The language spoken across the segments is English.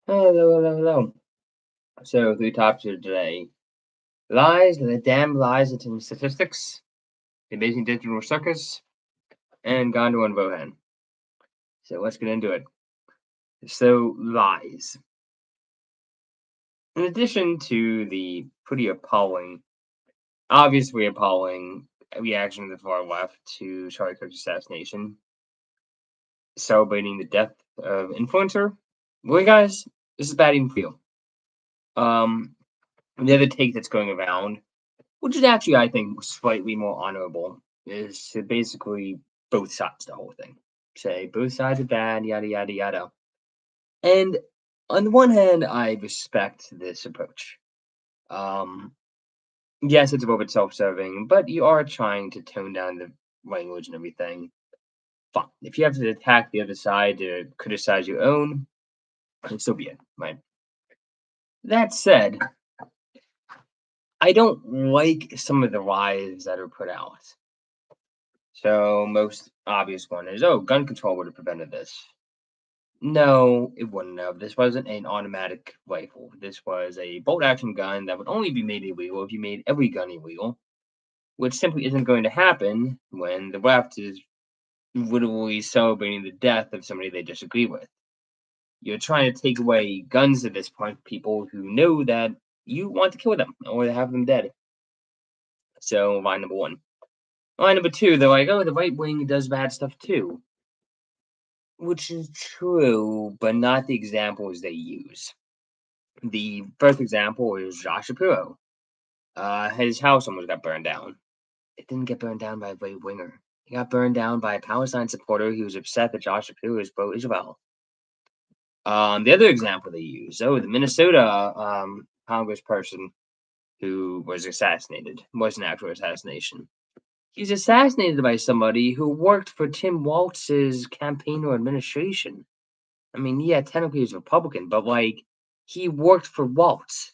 Hello, hello, hello. So, three topics here today: lies, the damn lies in statistics, the amazing digital circus, and Gondor and Rohan. So, let's get into it. So, lies. In addition to the pretty appalling, obviously appalling reaction of the far left to Charlie Kirk's assassination, celebrating the death of influencer, really, guys, this is bad even for you. Um, the other take that's going around, which is actually, I think, slightly more honorable, is to basically both sides the whole thing. Say both sides are bad, yada yada yada. And on the one hand, I respect this approach. Um, yes, it's a little bit self-serving, but you are trying to tone down the language and everything. Fine. If you have to attack the other side to criticize your own, then so be it. Right. That said, I don't like some of the lies that are put out. So most obvious one is, oh, gun control would have prevented this. No, it wouldn't have. This wasn't an automatic rifle. This was a bolt action gun that would only be made illegal if you made every gun illegal, which simply isn't going to happen when the left is literally celebrating the death of somebody they disagree with. You're trying to take away guns at this point, people who know that you want to kill them or to have them dead. So line number one. Line number two, they're like, oh, the right wing does bad stuff too. Which is true, but not the examples they use. The first example is Josh Shapiro. His house almost got burned down. It didn't get burned down by a right winger. It got burned down by a Palestine supporter who was upset that Josh Shapiro is pro Israel. The other example they use, oh, the Minnesota congressperson who was assassinated, was an actual assassination. He's assassinated by somebody who worked for Tim Walz's campaign or administration. I mean, yeah, technically he's Republican, but like he worked for Waltz.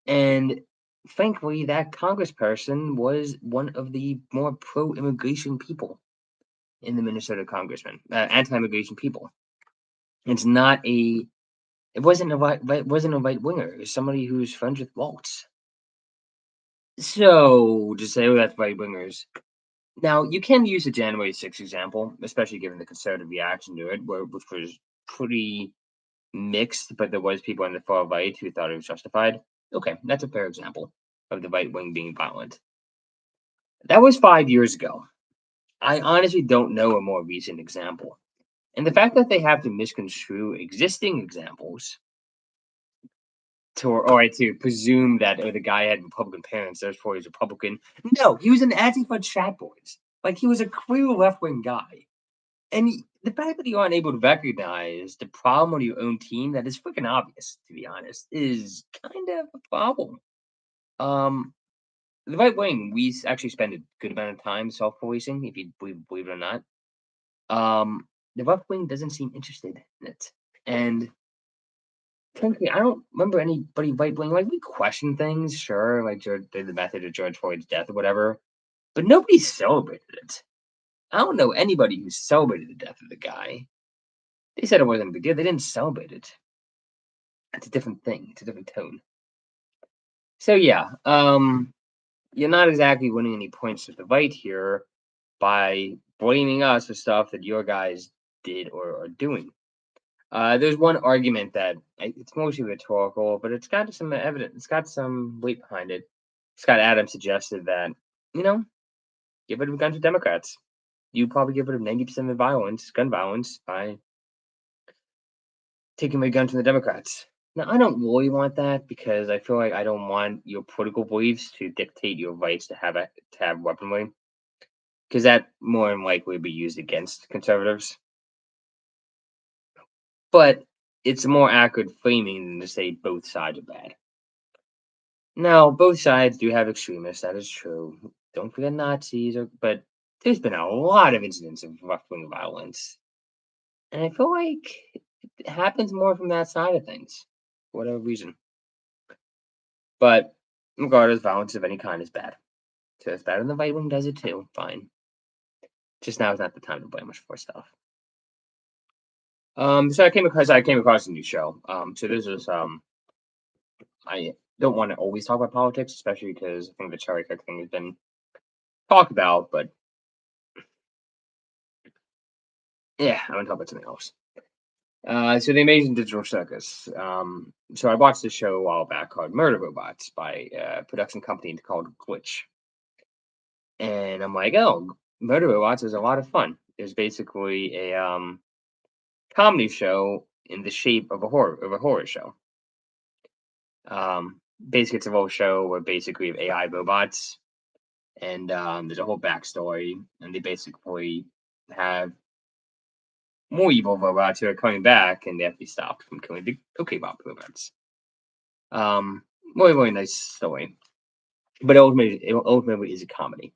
And frankly, that congressperson was one of the more pro-immigration people in the Minnesota congressman, anti-immigration people. It's not a, it wasn't a wasn't a right winger. It was somebody who's friends with Waltz. So to say, oh, that's right wingers. Now you can use the January 6th example, especially given the conservative reaction to it, which was pretty mixed, but there was people on the far right who thought it was justified. Okay, that's a fair example of the right wing being violent. That was 5 years ago. I honestly don't know a more recent example. And the fact that they have to misconstrue existing examples to or to presume that the guy had Republican parents, therefore he's Republican. No, he was an Antifa chat boys. Like he was a clear left wing guy. And the fact that you aren't able to recognize the problem on your own team that is freaking obvious, to be honest, is kind of a problem. Um, the right wing, we actually spend a good amount of time self-policing, if you believe it or not. The left wing doesn't seem interested in it. And frankly, I don't remember anybody right wing. Like, we question things, sure, like the method of George Floyd's death or whatever, but nobody celebrated it. I don't know anybody who celebrated the death of the guy. They said it wasn't a big deal. They didn't celebrate it. It's a different thing. It's a different tone. So yeah, you're not exactly winning any points with the right here by blaming us for stuff that your guys did or are doing. There's one argument that it's mostly rhetorical, but it's got some evidence. It's got some weight behind it. Scott Adams suggested that you know, give rid of guns to Democrats. You probably get rid of 90% of violence, gun violence, by taking away guns from the Democrats. Now, I don't really want that because I feel like I don't want your political beliefs to dictate your rights to have weaponry, because that more than likely would be used against conservatives. But it's a more accurate framing than to say both sides are bad. Now, both sides do have extremists. That is true. Don't forget Nazis, but there's been a lot of incidents of left-wing violence, and I feel like it happens more from that side of things, for whatever reason. But regardless, violence of any kind is bad. So it's better than the right wing does it too. Fine. Just now is not the time to blame us for stuff. So I came across a new show. So this is I don't want to always talk about politics, especially because I think the cherry pick thing has been talked about. But yeah, I want to talk about something else. So the Amazing Digital Circus. So I watched this show a while back called Murder Robots by a production company called Glitch, and I'm like, oh, Murder Robots is a lot of fun. It's basically a comedy show in the shape of a horror show. Basically, it's a whole show where basically we have AI robots, and there's a whole backstory, and they basically have more evil robots who are coming back, and they have to be stopped from killing the okay robots. Really, really nice story, but ultimately is a comedy.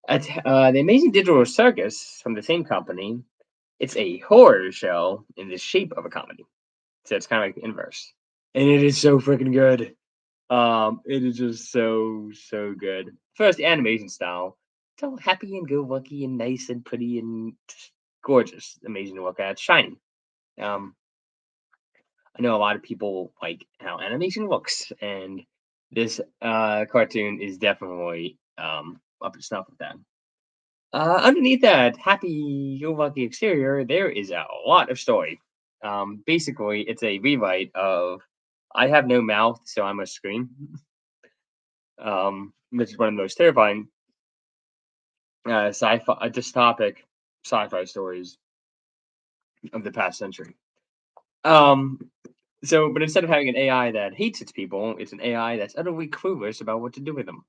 The Amazing Digital Circus from the same company, it's a horror show in the shape of a comedy, so it's kind of like the inverse, and it is so freaking good. It is just so good. First, the animation style. It's all happy and go lucky and nice and pretty and just gorgeous, amazing to look at. It's shiny. Um, I know a lot of people like how animation looks, and this cartoon is definitely up to snuff with that. Underneath that happy go lucky exterior, there is a lot of story. Basically, it's a rewrite of "I have no mouth, so I must scream," which is one of the most terrifying sci-fi, dystopic sci-fi stories of the past century. Um, but instead of having an AI that hates its people, it's an AI that's utterly clueless about what to do with them.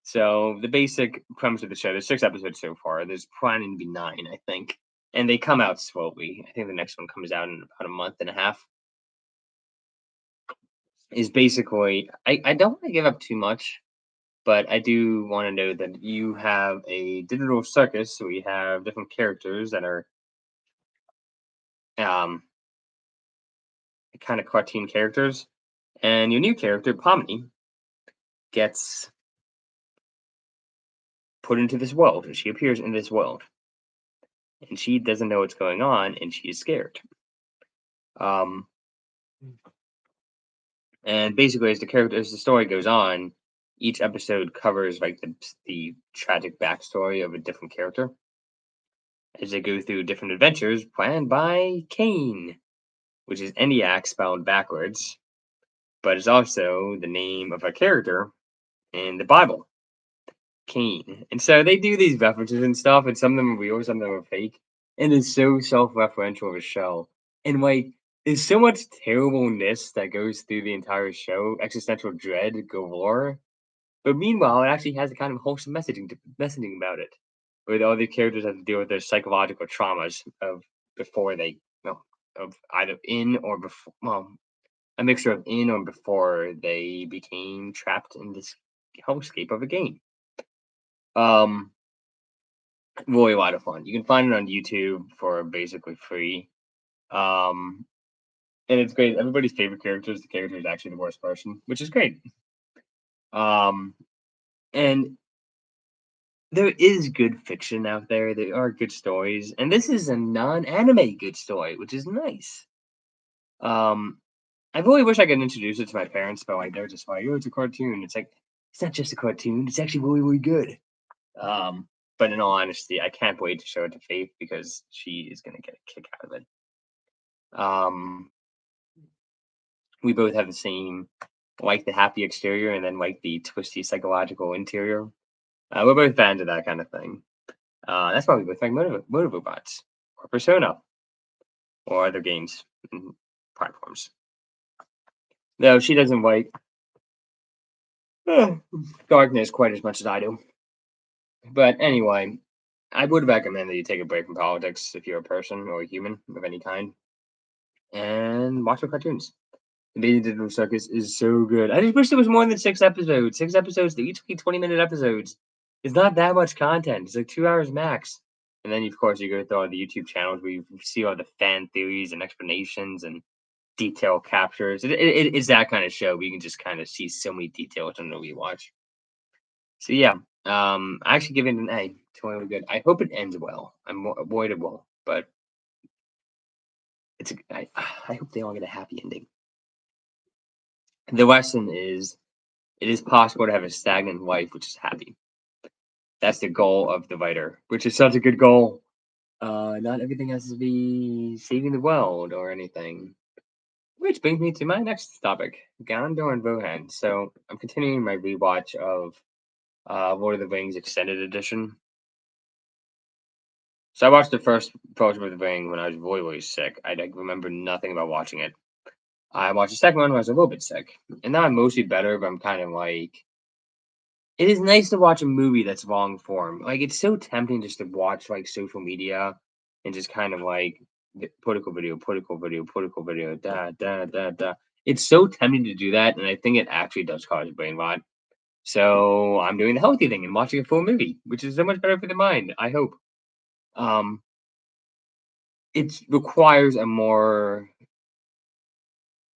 So the basic premise of the show, there's 6 episodes so far. There's planning to be nine, I think, and they come out slowly. I think the next one comes out in about a month and a half. Is basically, I don't want to give up too much, but I do want to know that you have a digital circus. So we have different characters that are um, kind of cartoon characters, and your new character, Pomni, gets put into this world, and she appears in this world, and she doesn't know what's going on, and she is scared. Um, and basically, as the story goes on, each episode covers like the tragic backstory of a different character as they go through different adventures planned by Cain, which is ENIAC spelled backwards, but is also the name of a character in the Bible, Cain. And so they do these references and stuff, and some of them are real, some of them are fake. And it's so self-referential of a show. And like there's so much terribleness that goes through the entire show, existential dread galore. But meanwhile, it actually has a kind of wholesome messaging about it, where all the characters have to deal with their psychological traumas of before they, well, of either in or before, well, a mixture of in or before they became trapped in this hellscape of a game. Um, really a lot of fun. You can find it on YouTube for basically free. Um, and it's great. Everybody's favorite character is the character who's actually the worst person, which is great. Um, and there is good fiction out there. There are good stories, and this is a non-anime good story, which is nice. Um, I really wish I could introduce it to my parents, but like they're just like, "Oh, it's a cartoon." It's like it's not just a cartoon; it's actually really, really good. But in all honesty, I can't wait to show it to Faith because she is gonna get a kick out of it. Um, we both have the same, like the happy exterior and then like the twisty psychological interior. We're both fans of that kind of thing. That's why we both like Motorbots or Persona or other games and platforms. No, she doesn't like uh, darkness quite as much as I do. But anyway, I would recommend that you take a break from politics if you're a person or a human of any kind and watch some cartoons. The Amazing Digital Circus is so good. I just wish there was more than 6 episodes. 6 episodes, they each be 20-minute episodes. It's not that much content. It's like 2 hours max. And then, of course, you go through all the YouTube channels where you see all the fan theories and explanations and detail captures. It's that kind of show where you can just kind of see so many details in the we watch. So yeah, I actually give it an A. It's really good. I hope it ends well. I'm worried it won't, but I hope they all get a happy ending. The lesson is it is possible to have a stagnant life which is happy. That's the goal of the writer, which is such a good goal. Not everything has to be saving the world or anything. Which brings me to my next topic, Gondor and Rohan. So I'm continuing my rewatch of Lord of the Rings Extended Edition. So I watched the first Fellowship of the Ring when I was really, really sick. I like, remember nothing about watching it. I watched the second one when I was a little bit sick. And now I'm mostly better, but I'm kind of like, it is nice to watch a movie that's long form. Like, it's so tempting just to watch, like, social media and just kind of like political video, da, da, da, da. It's so tempting to do that. And I think it actually does cause brain rot. So I'm doing the healthy thing and watching a full movie, which is so much better for the mind, I hope. Um, it requires a more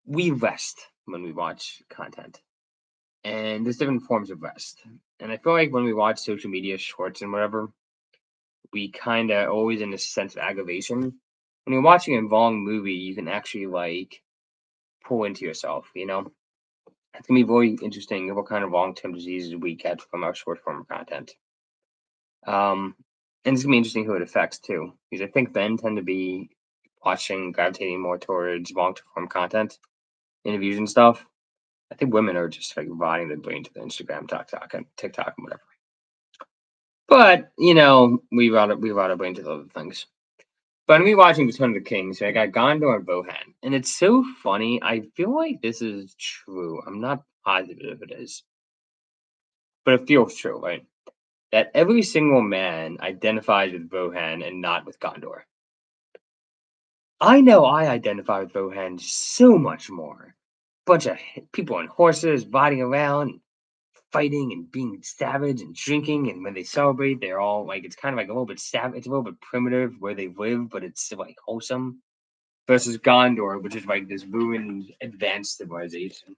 we rest when we watch content. And there's different forms of rest. And I feel like when we watch social media shorts and whatever, we kind of always in a sense of aggravation. When you're watching a long movie, you can actually like pull into yourself, you know? It's gonna be very interesting what kind of long term diseases we get from our short form content. And it's gonna be interesting who it affects too, because I think men tend to be watching, gravitating more towards long form content, interviews and stuff. I think women are just like rotting their brain to the Instagram, TikTok, and whatever. But you know, we rot our brain to the other things. But I'm rewatching Return of the King, so I got Gondor and Rohan, and it's so funny. I feel like this is true. I'm not positive if it is, but it feels true, right? That every single man identifies with Rohan and not with Gondor. I know I identify with Rohan so much more. Bunch of people on horses riding around, fighting and being savage and drinking, and when they celebrate, they're all like it's kind of like a little bit savage, it's a little bit primitive where they live, but it's still like wholesome. Versus Gondor, which is like this ruined advanced civilization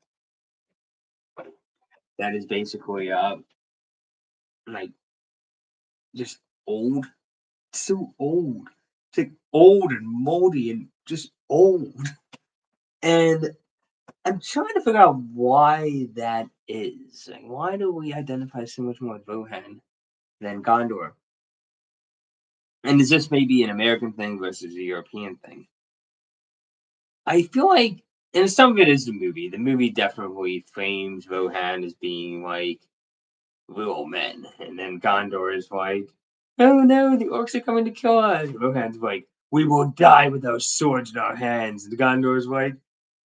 that is basically like just old, so old. It's like old and moldy and just old. And I'm trying to figure out why that is. Like, why do we identify so much more with Rohan than Gondor? And is this maybe an American thing versus a European thing? I feel like, and some of it is the movie. The movie definitely frames Rohan as being like little men, and then Gondor is like, "Oh no, the orcs are coming to kill us." Rohan's like, "We will die with our swords in our hands." And Gondor's like,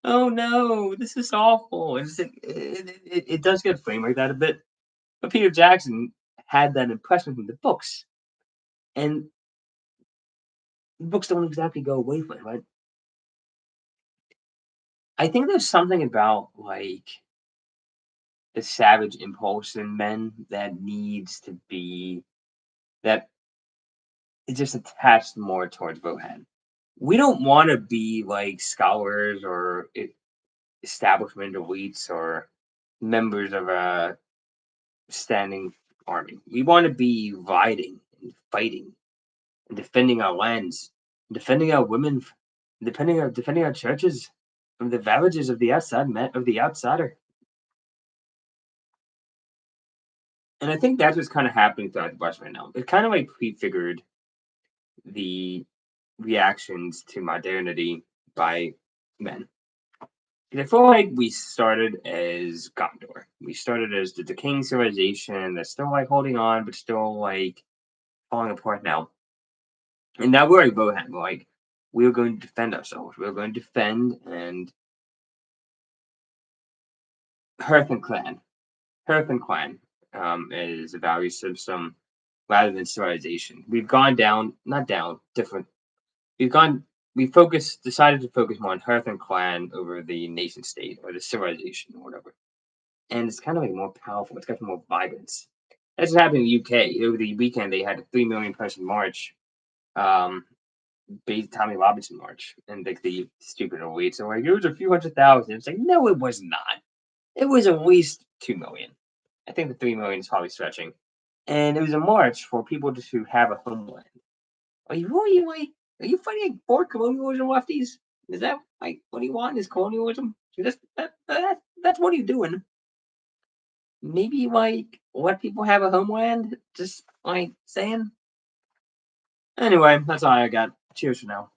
"Oh no, this is awful." It does get framed like that a bit, but Peter Jackson had that impression from the books, and books don't exactly go away from it, right? I think there's something about like the savage impulse in men that needs to be that is just attached more towards Rohan. We don't want to be like scholars or establishment elites or members of a standing army. We want to be riding and fighting and defending our lands, defending our women, defending our churches from the ravages of the of the outsider. And I think that's what's kind of happening throughout the West right now. It kind of like prefigured the reactions to modernity by men. And I feel like we started as Gondor. We started as the decaying civilization that's still like holding on, but still like falling apart now. And now we're at Rohan. Like we're going to defend ourselves. We're going to defend and Hearth and Clan. Hearth and Clan is a value system rather than civilization. We've gone down, not down, different. We've gone. Decided to focus more on Hearth and Clan over the nation state or the civilization or whatever. And it's kind of like more powerful. It's got more vibrance. That's what happened in the UK. Over the weekend, they had a 3 million person march, um, based Tommy Robinson march, and like the stupid elites are like, it was a few 100,000. It's like, no, it was not. It was at least 2 million. I think the 3 million is probably stretching. And it was a march for people to have a homeland. Are you really like? Are you fighting like board colonialism lefties? Is that like what you want? Is colonialism? That's what he's doing. Maybe like let people have a homeland. Just like saying. Anyway, that's all I got. Cheers for now.